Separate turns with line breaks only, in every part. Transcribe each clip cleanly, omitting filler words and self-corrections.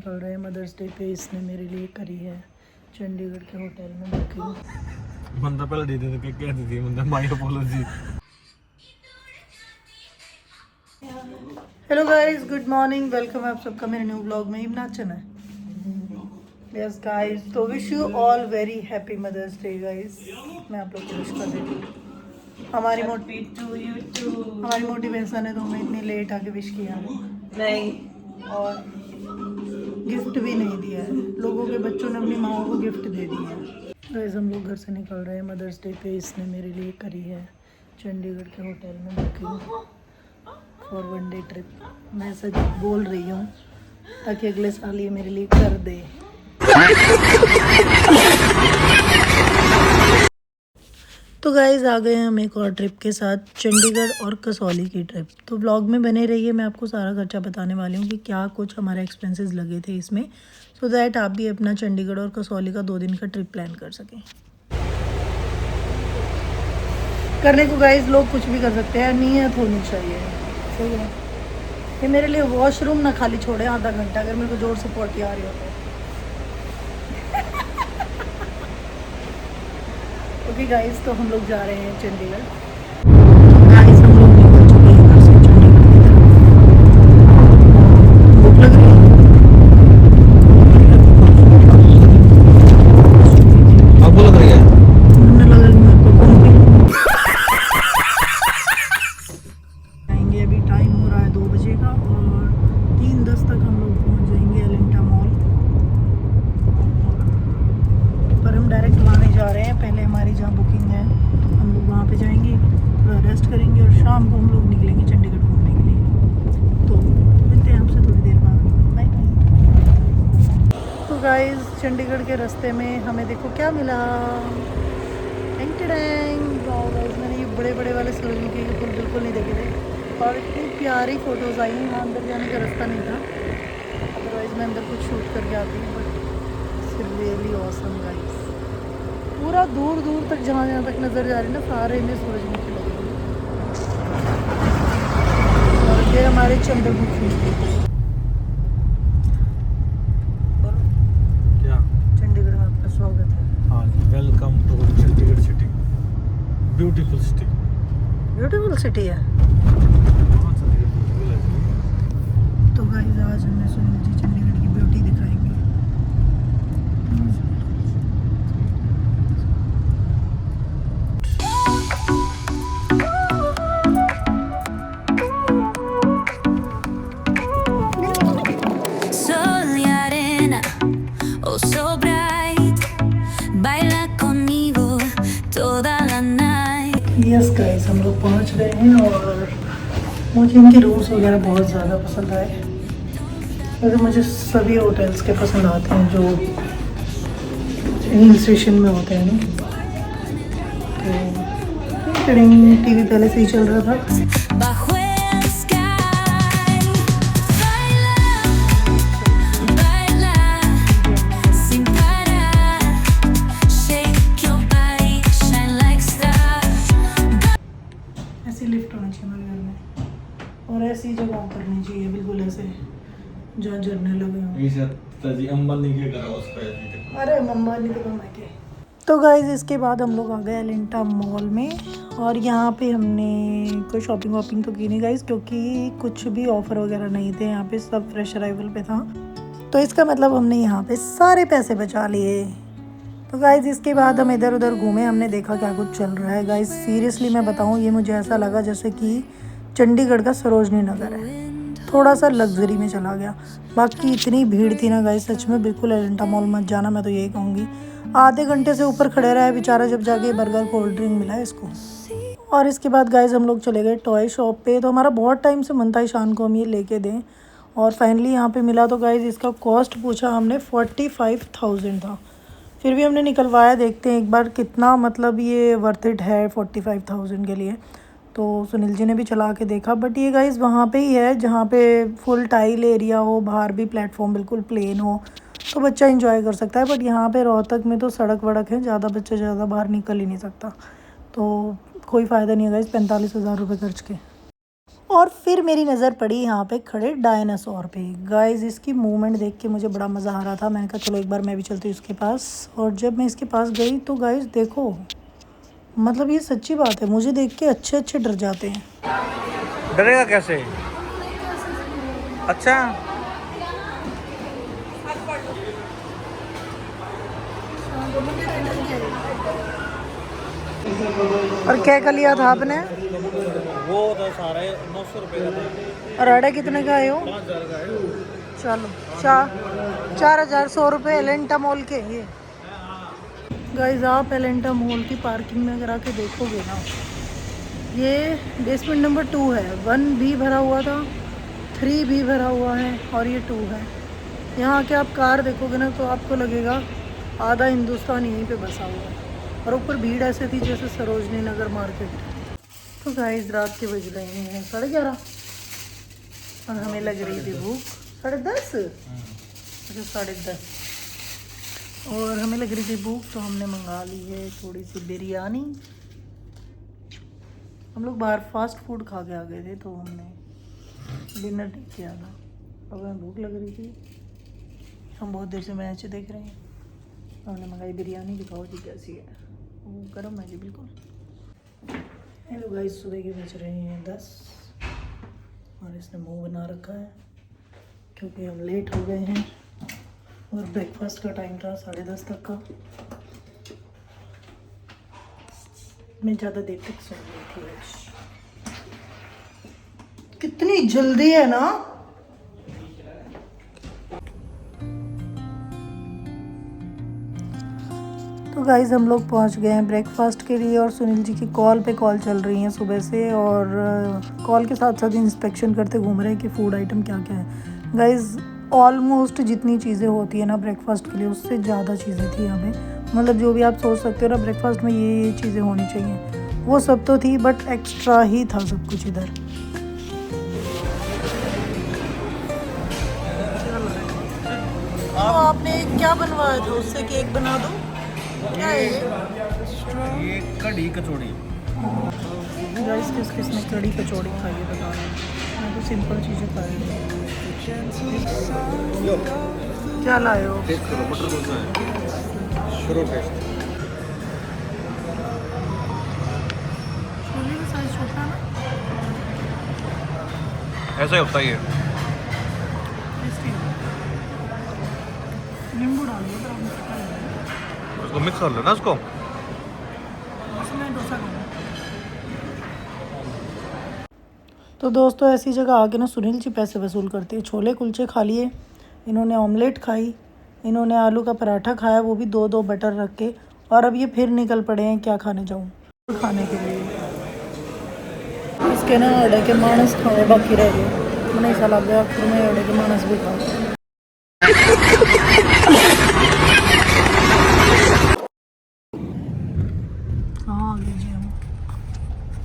चल रहे mother's day पे इसने मेरे लिए करी है चंडीगढ़ के होटल में बुकिंग।
बंदा पहले दे दे के कह देती है बंदा my apology.
Hello guys, good morning, welcome आप सबका मेरे न्यू ब्लॉग में। इमना चना यस गाइस, तो wish you all very happy mother's day guys. मैं आप लोग को विश कर देती हूँ। हमारी मोटी बहन ने तो हमें इतनी लेट आके विश किया नहीं, और गिफ्ट भी नहीं दिया है। लोगों के बच्चों ने अपनी माओ को गिफ्ट दे दिया है। गाइस हम लोग घर से निकल रहे हैं मदर्स डे पे इसने मेरे लिए करी है चंडीगढ़ के होटल में बुकिंग फॉर 1 डे ट्रिप। मैं सच बोल रही हूँ ताकि अगले साल ये मेरे लिए कर दे। तो गाइज़ आ गए हम एक और ट्रिप के साथ, चंडीगढ़ और कसौली की ट्रिप। तो ब्लॉग में बने रहिए, मैं आपको सारा खर्चा बताने वाली हूँ कि क्या कुछ हमारे एक्सपेंसेस लगे थे इसमें, सो दैट आप भी अपना चंडीगढ़ और कसौली का 2 दिन का ट्रिप प्लान कर सकें। करने को गाइज़ लोग कुछ भी कर सकते हैं, नीयत होनी चाहिए। सही है, ये मेरे लिए वॉशरूम ना खाली छोड़े आधा घंटा, अगर मेरे को जोर से पोटी आ रही हो तो। ओके गाइस, तो हम लोग जा रहे हैं चंडीगढ़। गाइस हम लोग निकल चुके हैं घर से चंडीगढ़ की तरफ। भूख लग रही है,
आपको लग रही है?
मुझे लग रहा है मेरे को घूमने आएंगे। अभी टाइम हो रहा है 2 बजे का और 3:10 तक हम लोग पहुंच जाएंगे एलिंटा मॉल। पर हम डायरेक्ट वहाँ नहीं जा रहे हैं, पहले हमारी जहाँ बुकिंग है हम लोग वहाँ पे जाएंगे, थोड़ा रेस्ट करेंगे और शाम को हम लोग निकलेंगे चंडीगढ़ घूमने के लिए। तो मिलते हैं आपसे थोड़ी देर बाद, बाय बाय। तो गाइस चंडीगढ़ के रास्ते में हमें देखो क्या मिला। गाइस मैंने ये बड़े बड़े वाले सूरजमुखी के फूल बिल्कुल नहीं देखे थे और इतनी प्यारी फ़ोटोज़ आई। वहाँ अंदर जाने का रास्ता नहीं था, अदरवाइज़ मैं अंदर कुछ शूट करके आती हूँ। But it's really awesome guys, पूरा दूर दूर तक जहाँ जहाँ तक नज़र जा रही है ना, सारे में सूरजमुखी लगे हुए हैं। और ये हमारे चंद्रमुखी। बोलो
क्या?
चंडीगढ़ में आपका स्वागत है।
हाँ जी, welcome to Chandigarh city, beautiful city.
Beautiful city है। तो गाइस आज हमें सुनील जी चंडीगढ़ की ब्यूटी दिखाएंगे।
Sol y arena, oh so bright, baila conmigo toda la night.
Yes guys हम लोग पहुंच गए हैं और मुझे इनके रूम्स वगैरह बहुत ज़्यादा पसंद आए। वैसे मुझे सभी होटल्स के पसंद आते हैं जो हिल स्टेशन में होते हैं ना। तो टीवी पहले से ही चल रहा था।
Bajo el sky, baila, baila, sin parar, shake your body, shine like stars.
ऐसी लिफ्ट होनी चाहिए हमारे घर में और ऐसी जगह करनी चाहिए बिल्कुल ऐसे जहाँ झरने लगे हों।
ताजी अंबानी के घर उस पे ऐसे देखो।
अरे मम्मा नहीं तो मैं के। तो गाइज इसके बाद हम लोग आ गए एलिंटा मॉल में और यहाँ पे हमने कोई शॉपिंग वॉपिंग तो की नहीं गाइज, क्योंकि कुछ भी ऑफ़र वगैरह नहीं थे यहाँ पे, सब फ्रेश अराइवल पे था। तो इसका मतलब हमने यहाँ पे सारे पैसे बचा लिए। तो गाइज इसके बाद हम इधर उधर घूमे, हमने देखा क्या कुछ चल रहा है। गाइज सीरियसली मैं बताऊँ, ये मुझे ऐसा लगा जैसे कि चंडीगढ़ का सरोजनी नगर है, थोड़ा सा लग्जरी में चला गया। बाकी इतनी भीड़ थी ना गाइस, सच में बिल्कुल एलिंटा मॉल मत जाना, मैं तो यही कहूँगी। आधे घंटे से ऊपर खड़े रहा है बेचारा, जब जाके बर्गर कोल्ड ड्रिंक मिला है इसको। और इसके बाद गाइस हम लोग चले गए टॉय शॉप पे। तो हमारा बहुत टाइम से मन था ईशान को हम ये लेके दें और फाइनली यहाँ पे मिला। तो गाइस इसका कॉस्ट पूछा हमने 45,000 था, फिर भी हमने निकलवाया। देखते हैं एक बार कितना मतलब ये वर्थ इट है 45,000 के लिए। तो सुनील जी ने भी चला के देखा, बट ये गाइस वहाँ पे ही है जहाँ पे फुल टाइल एरिया हो, बाहर भी प्लेटफॉर्म बिल्कुल प्लेन हो, तो बच्चा एंजॉय कर सकता है। बट यहाँ पे रोहतक में तो सड़क वड़क है, ज़्यादा बच्चा ज़्यादा बाहर निकल ही नहीं सकता, तो कोई फ़ायदा नहीं है गाइस 45,000 रुपये खर्च के। और फिर मेरी नज़र पड़ी यहाँ पे खड़े डायनासोर पे। गाइस इसकी मूवमेंट देख के मुझे बड़ा मज़ा आ रहा था। मैंने कहा चलो एक बार मैं भी चलती हूँ इसके पास। और जब मैं इसके पास गई तो गाइस देखो, मतलब ये सच्ची बात है, मुझे देख के अच्छे अच्छे डर जाते हैं।
डरेगा कैसे? अच्छा,
और क्या कर लिया था आपने?
वो तो सारे 900 रुपये का था।
और आड़े कितने का आए हो?
5,000 का है।
चलो 4,100 रुपये एलेंटा मॉल के ये। गाइस आप एलेंटा मॉल की पार्किंग में अगर आके देखोगे ना, ये बेसमेंट नंबर 2 है। 1 भी भरा हुआ था, 3 भी भरा हुआ है और ये 2 है। यहाँ आके आप कार देखोगे ना तो आपको लगेगा आधा हिंदुस्तान यहीं पे बसा हुआ है। और ऊपर भीड़ ऐसे थी जैसे सरोजनी नगर मार्केट। तो गाइस रात के बज रहे हैं 11:30 और हमें लग रही थी भूख 10:30। अच्छा 10:30 और हमें लग रही थी भूख, तो हमने मंगा ली है थोड़ी सी बिरयानी। हम लोग बाहर फास्ट फूड खा के आ गए थे तो हमने डिनर नहीं किया था। अब हमें भूख लग रही थी, हम बहुत देर से मैच देख रहे हैं। हमने मंगाई बिरयानी, दिखाओ जी कैसी है। वो गर्म है जी बिल्कुल। हेलो गाइस, सुबह के बज रहे हैं 10 और इसने मुंह बना रखा है क्योंकि हम लेट हो गए हैं और ब्रेकफास्ट का टाइम था 10:30 तक का। मैं ज़्यादा देर तक सो गई थी आज। कितनी जल्दी है ना। तो गाइज़ हम लोग पहुंच गए हैं ब्रेकफास्ट के लिए और सुनील जी की कॉल पे कॉल चल रही हैं सुबह से। और कॉल के साथ साथ इंस्पेक्शन करते घूम रहे हैं कि फूड आइटम क्या क्या है। गाइज़ ऑलमोस्ट जितनी चीज़ें होती है ना ब्रेकफास्ट के लिए, उससे ज़्यादा चीज़ें थी यहाँ पे। मतलब जो भी आप सोच सकते हो ना ब्रेकफास्ट में ये चीज़ें होनी चाहिए, वो सब तो थी, बट एक्स्ट्रा ही था सब कुछ इधर। तो आपने क्या बनवाया था? उससे केक बना दो। क्या है
ये कढ़ी कचौड़ी।
गाइस किस किस ने कढ़ी कचौड़ी खाई है बता रहे हैं। मैं तो सिंपल चीज़ें खाई हूँ। क्या लाए हो?
टेस्ट करो, बटर डोसा है। शुरू टेस्ट।
छोले का साइज छोटा ना।
ऐसा ही होता है ये।
टेस्टी है। नींबू डाल दो तो आपने खट्टा लग रहा है।
उसको मिक्स कर लो ना उसको।
इसमें डोसा खाना। तो दोस्तों ऐसी जगह आके ना सुनील जी पैसे वसूल करते हैं। छोले कुलचे खा लिए इन्होंने, ऑमलेट खाई इन्होंने, आलू का पराठा खाया वो भी 2-2 बटर रख के। और अब ये फिर निकल पड़े हैं क्या खाने जाऊँ खाने के लिए। इसके ना अड़े के मानस खाए बाकी रह गए। मैंने ऐसा लग गया फिर मैं अड़े के मानस भी खाऊँ। हाँ आगे जी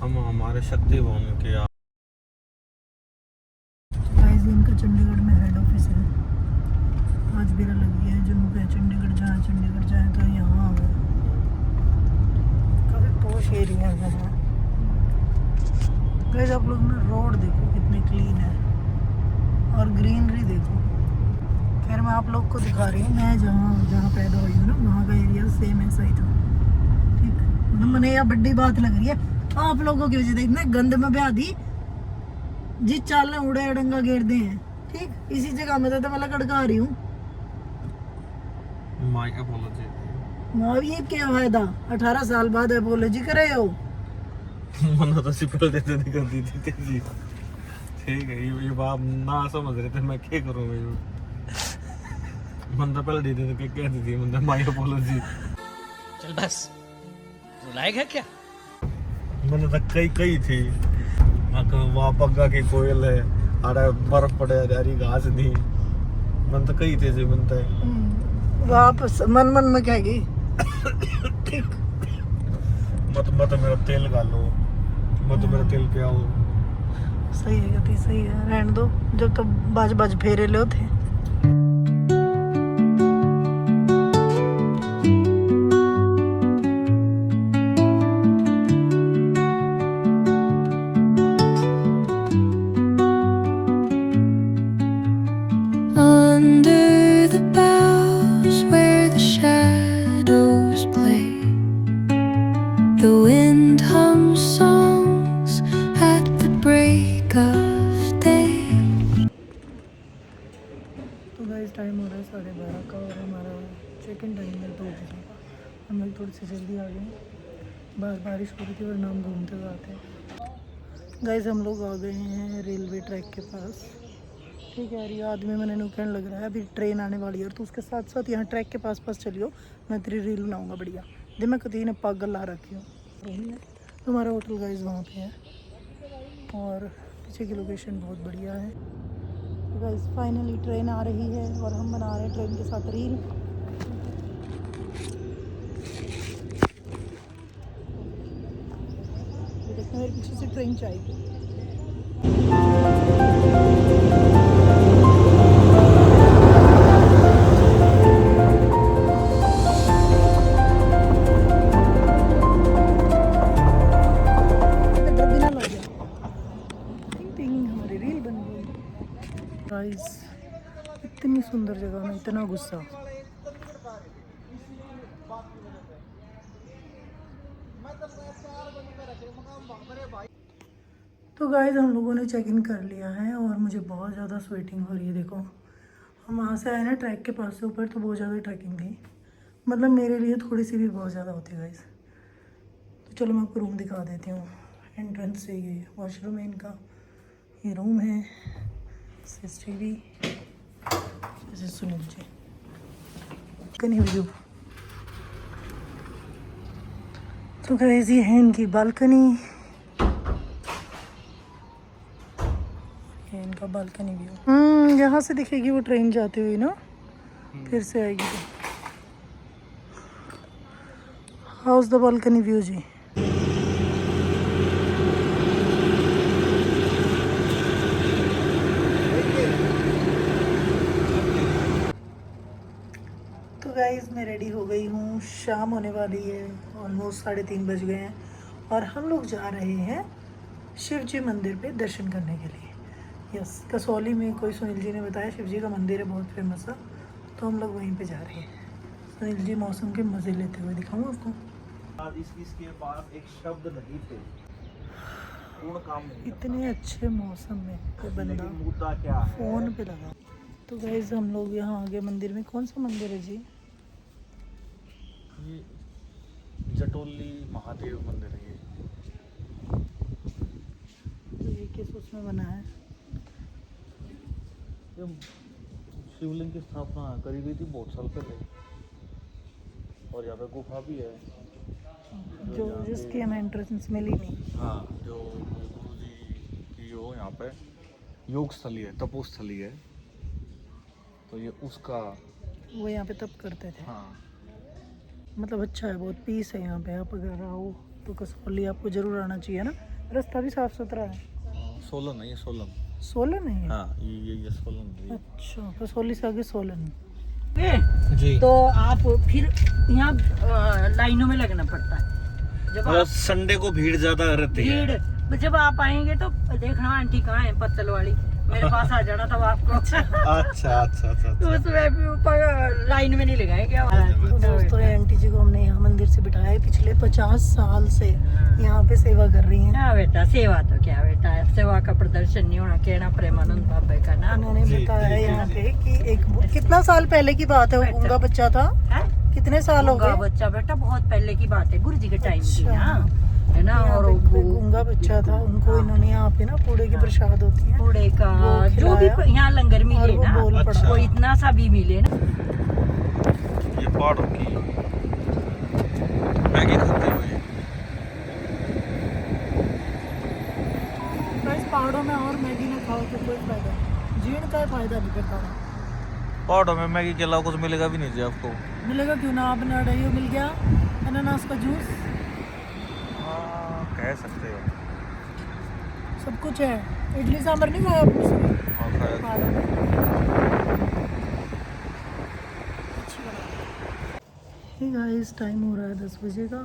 हम हमारे शक्ति भवन के
गाइस इनका चंडीगढ़ में हेड ऑफिस है। आज मेरा लगी है जो मुझे चंडीगढ़ जाए तो यहाँ आ गए। काफ़ी पॉश एरिया है। गाइस आप लोग ना रोड देखो कितनी क्लीन है और ग्रीनरी देखो। खैर मैं आप लोग को दिखा रही हूँ, मैं जहाँ पैदा हुई हूँ ना वहाँ का एरिया सेम ऐसा ही था। ठीक मतलब मैंने यह बड़ी बात लग रही है आप लोगों की वजह से। इतने गंद में ब्याह दी जी चाल उड़े अड़ंगा घेर दे हैं। ठीक इसी जगह में तो मैं लड़का रही हूँ।
My apology.
अब ये क्या फायदा 18 साल बाद अपॉलॉजी करे हो।
मना तो सिंपल देते नहीं कर दी थी तेजी। ठीक है ये बात ना समझ रहे थे मैं क्या करूँ मैं। मन तो पहले दे देते कह दी थी मन माय अपॉलॉजी।
चल बस रुलाएगा है क्या?
मन तो कई थी वहाँ पग्गा की कोयल है, अरे बर्फ पड़े हरी घास दी। मन तो कई थे जी मन तो
वापस मन में कहेगी ठीक
मत मेरा तेल गालो, मत मेरा तेल पियाओ।
सही है गति सही है, रहने दो जब तो बाज फेरे लो थे। गाइस टाइम हो रहा है 12:30 का और हमारा चेक इन टाइम है 2 बजे का। हम लोग थोड़ी सी जल्दी आ गए, बाहर बारिश हो रही थी वरना हम घूमते हुए आते हैं। गाइस हम लोग आ गए हैं रेलवे ट्रैक के पास। ठीक है यार, ये आदमी मैंने न्यू कहने लग रहा है अभी ट्रेन आने वाली है और तो उसके साथ साथ यहाँ ट्रैक के पास चलियो, मैं तेरी रील बनाऊँगा बढ़िया। दिमाग कती ने पागल ला रखी हो। हमारा होटल गाइस वहाँ पे है और पीछे की लोकेशन बहुत बढ़िया है। तो गाइस फाइनली ट्रेन आ रही है और हम बना रहे हैं ट्रेन के साथ रील। ये देखो मेरे पीछे से ट्रेन जाएगी। गाइस इतनी सुंदर जगह में इतना गुस्सा। तो गाइस हम लोगों ने चेक इन कर लिया है और मुझे बहुत ज़्यादा स्वेटिंग हो रही है। देखो हम वहाँ से आए ना ट्रैक के पास से ऊपर, तो बहुत ज़्यादा ट्रैकिंग थी, मतलब मेरे लिए थोड़ी सी भी बहुत ज़्यादा होती है गाइस। तो चलो मैं आपको रूम दिखा देती हूँ। एंट्रेंस से ये वॉशरूम है इनका, ये रूम है, सीसीटीवी, जैसे सुनील जी कहीं व्यू। तो गाइस ये है इनकी बालकनी, ये इनका बालकनी व्यू। यहाँ से दिखेगी वो ट्रेन जाती हुई ना, फिर से आएगी। हाउस द बालकनी व्यू जी। तो गाइस मैं रेडी हो गई हूँ, शाम होने वाली है, ऑलमोस्ट 3:30 बज गए हैं और हम लोग जा रहे हैं शिव जी मंदिर पे दर्शन करने के लिए। यस, कसौली में कोई सुनील जी ने बताया शिव जी का मंदिर है बहुत फेमस है, तो हम लोग वहीं पे जा रहे हैं। सुनील जी मौसम के मज़े लेते हुए दिखाऊँ आपको।
इसके पास एक शब्द नहीं थे, पूर्ण काम नहीं।
इतने अच्छे मौसम में कोई बंदा
लेकिन मुद्दा क्या है?
फ़ोन पे लगा। तो गाइस हम लोग यहाँ आगे मंदिर में, कौन सा मंदिर है जी?
ये जटोली महादेव मंदिर है।
ये किस उसमें बना है?
ये शिवलिंग की स्थापना करी गई थी बहुत साल पहले और यहाँ पे गुफा भी है
जो जिसकी हमें एंट्रेंस मिली नहीं।
हाँ, जो गुरु जी की जो यहाँ पे योग स्थली है, तपोस्थली है, तो ये उसका।
वो यहाँ पे तप करते थे।
हाँ,
मतलब अच्छा है, बहुत पीस है यहाँ पे। आप अगर आओ तो कसौली आपको जरूर आना चाहिए ना। रास्ता भी साफ सुथरा है।
सोलन है ये, सोलन।
सोलन है ये?
हाँ, ये सोलन है।
अच्छा, कसौली से आगे सोलन।
जी।
तो आप फिर यहाँ लाइनों में लगना पड़ता है। जब आप
संडे को भीड़ ज्यादा रहती है।
भीड़ जब आप आएंगे तो देखना आंटी कहाँ है पत्तल वाली, मेरे पास आ जाना तब आपको।
अच्छा।
तो उसमें भी ऊपर लाइन में नहीं लगाएंगे।
तो दोस्तों ये आंटी जी को हमने यहाँ मंदिर से बिठाया है, पिछले 50 साल से यहाँ पे सेवा कर रही हैं।
हाँ बेटा, सेवा तो क्या बेटा, सेवा का प्रदर्शन नहीं होना, कहना प्रेमानंद बाबा का ना।
उन्होंने बताया यहाँ पे कि एक कितना साल पहले की बात है, वो गूंगा बच्चा था।
है?
कितने साल हो
गूंगा
गए?
बच्चा बेटा बहुत पहले की बात है, गुरु जी के टाइम की
अच्छा।
ना, है ना।
यहाँ
और
पे कोई
वो
गूंगा बच्चा था, उनको इन्होंने यहाँ पे ना पूड़े की प्रसाद होती है,
कूड़े का
वो
जो भी
खिलाया
यहाँ लंगर
और
मिले
वो
ना,
बोल पड़ा।
वो इतना सा भी मिले ना।
ये पहाड़ों की मैगी खाते हुए।
गाइस पहाड़ों में और मैगी ना खाओ तो कोई फायदा नहीं, जीण का फायदा नहीं करता।
पहाड़ों में मैगी के अलावा कुछ मिलेगा भी नहीं जी आपको।
मिलेगा क्यों ना, आपने अड़ाइयो मिल गया, अनानास का जूस,
हाँ, कह सकते हो।
सब कुछ है। इडली सांभर नहीं खाया आपने सुबह?
हाँ, खाया।
पहाड़ों में अच्छी बना। हे गाइस टाइम हो रहा है 10 बजे का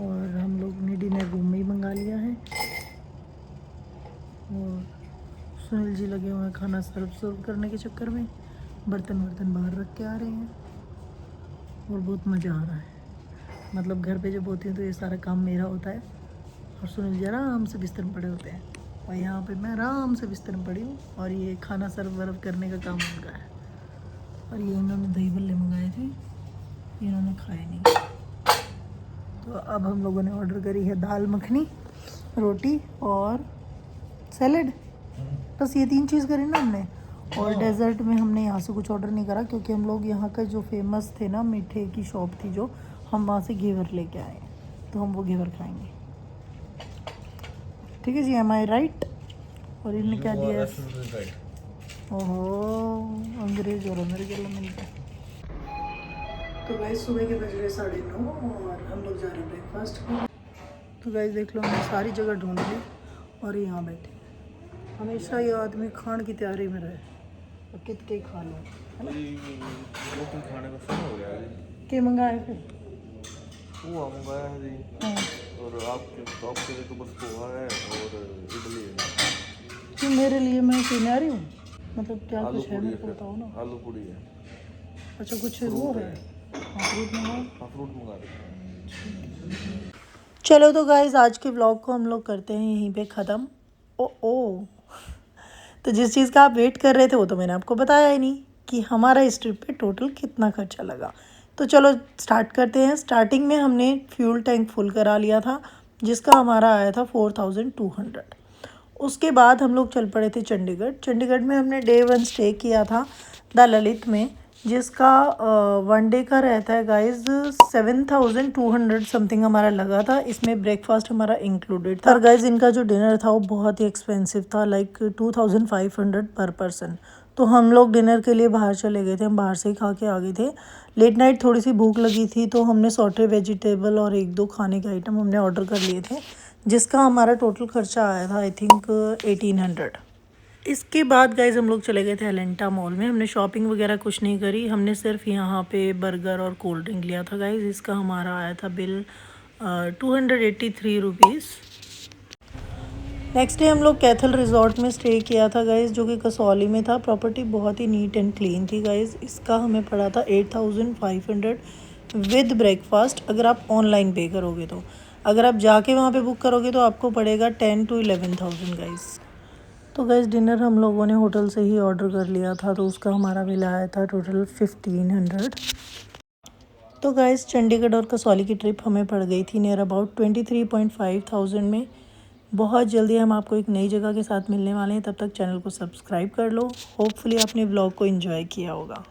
और हम लोग ने डिनर रूम में ही मंगा लिया है और सुनील जी लगे हुए हैं खाना सर्व करने के चक्कर में, बर्तन बाहर रख के आ रहे हैं और बहुत मज़ा आ रहा है। मतलब घर पे जब होती हूँ तो ये सारा काम मेरा होता है और सुनील जी आराम से बिस्तर में पड़े होते हैं और यहाँ पे मैं आराम से बिस्तर में पड़ी हूँ और ये खाना सर्व वर्व करने का काम उनका है। और ये इन्होंने दही बल्ले मंगाए थे, इन्होंने खाए नहीं। तो अब हम लोगों ने ऑर्डर करी है दाल मखनी, रोटी और सैलेड, बस ये 3 चीज़ करी ना हमने। और डेजर्ट में हमने यहाँ से कुछ ऑर्डर नहीं करा क्योंकि हम लोग यहाँ का जो फेमस थे ना मीठे की शॉप थी जो, हम वहाँ से घेवर लेके आए, तो हम वो घेवर खाएंगे। ठीक है जी, एम आई राइट? और इन्होंने क्या दिया है? ओहो, अंग्रेज और अमेरिकन मिलता है। तो गाइस सुबह के बज रहे 9:30 और हम लोग जा रहे हैं ब्रेकफास्ट के। तो गाइस देख लो, हमने सारी जगह ढूंढ ली और यहाँ बैठे। हमेशा ये आदमी खाने की तैयारी में रहे और कितने खा लो, है ना?
रोटी खाने का समय हो गया है जी।
क्या मंगाए फिर?
पोहा मंगाया है जी।
हाँ।
और आपके लिए तो बस पोहा है और इडली है।
क्यों मेरे लिए? मैं सीनियर हूँ, मतलब क्या
आलू
कुछ है
पूड़ी
मेरे को
है,
बताओ ना।
आलू पूड़ी है।
अच्छा कुछ वो है? हाँ फ्रूट मंगाओ।
हाँ फ्रूट मंगा देते।
चलो तो गाइज आज के व्लॉग को हम लोग करते हैं यहीं पे ख़त्म। ओ तो जिस चीज़ का आप वेट कर रहे थे वो तो मैंने आपको बताया ही नहीं कि हमारा इस ट्रिप पे टोटल कितना खर्चा लगा। तो चलो स्टार्ट करते हैं। स्टार्टिंग में हमने फ्यूल टैंक फुल करा लिया था जिसका हमारा आया था 4200। उसके बाद हम लोग चल पड़े थे चंडीगढ़। चंडीगढ़ में हमने डे 1 स्टे किया था द ललित में, जिसका 1 डे का रहता है गाइज 7200 समथिंग हमारा लगा था। इसमें ब्रेकफास्ट हमारा इंक्लूडेड था। और गाइज इनका जो डिनर था वो बहुत ही एक्सपेंसिव था, लाइक 2500 पर पर्सन। तो हम लोग डिनर के लिए बाहर चले गए थे, हम बाहर से ही खा के आ गए थे। लेट नाइट थोड़ी सी भूख लगी थी तो हमने सॉटे वेजिटेबल और 1-2 खाने के आइटम हमने ऑर्डर कर लिए थे, जिसका हमारा टोटल खर्चा आया था आई थिंक 1800। इसके बाद गाइज हम लोग चले गए थे एलेंटा मॉल में। हमने शॉपिंग वगैरह कुछ नहीं करी, हमने सिर्फ यहाँ पे बर्गर और कोल्ड ड्रिंक लिया था गाइज। इसका हमारा आया था बिल 283 रुपीज़। नेक्स्ट डे हम लोग कैथल रिजॉर्ट में स्टे किया था गाइज, जो कि कसौली में था। प्रॉपर्टी बहुत ही नीट एंड क्लीन थी गाइज। इसका हमें पड़ा था 8500 विद ब्रेकफास्ट, अगर आप ऑनलाइन पे करोगे तो। अगर आप जाके वहाँ पे बुक करोगे तो आपको पड़ेगा 10 to 11,000 गाइज। तो गाइज डिनर हम लोगों ने होटल से ही ऑर्डर कर लिया था, तो उसका हमारा बिल आया था टोटल 1500। तो गाइज चंडीगढ़ और कसौली की ट्रिप हमें पड़ गई थी नियर अबाउट 23,500 में। बहुत जल्दी हम आपको एक नई जगह के साथ मिलने वाले हैं, तब तक चैनल को सब्सक्राइब कर लो। होपफुली आपने व्लॉग को एंजॉय किया होगा।